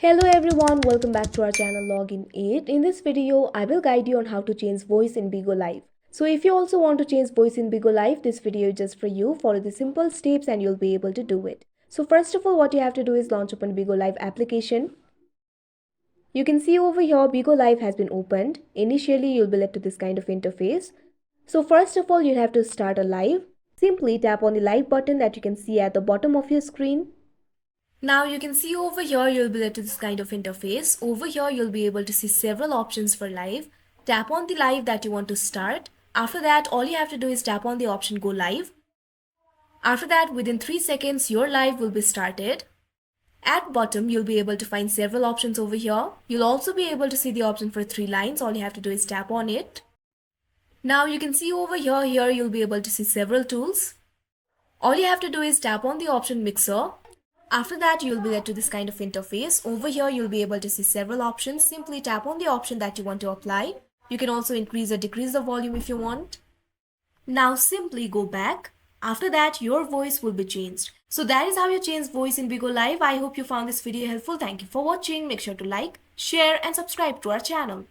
Hello everyone, welcome back to our channel Login 8. In this video, I will guide you on how to change voice in Bigo Live. So if you also want to change voice in Bigo Live, this video is just for you. Follow the simple steps and you'll be able to do it. So first of all, what you have to do is launch open Bigo Live application. You can see over here Bigo Live has been opened. Initially, you'll be led to this kind of interface. So first of all, you have to start a live. Simply tap on the live button that you can see at the bottom of your screen. Now you can see over here you'll be led to this kind of interface. Over here you'll be able to see several options for live. Tap on the live that you want to start. After that all you have to do is tap on the option go live. After that within 3 seconds your live will be started. At bottom you'll be able to find several options over here. You'll also be able to see the option for 3 lines. All you have to do is tap on it. Now you can see over here you'll be able to see several tools. All you have to do is tap on the option mixer. After that, you'll be led to this kind of interface. Over here, you'll be able to see several options. Simply tap on the option that you want to apply. You can also increase or decrease the volume if you want. Now simply go back. After that, your voice will be changed. So that is how you change voice in Bigo Live. I hope you found this video helpful. Thank you for watching. Make sure to like, share and subscribe to our channel.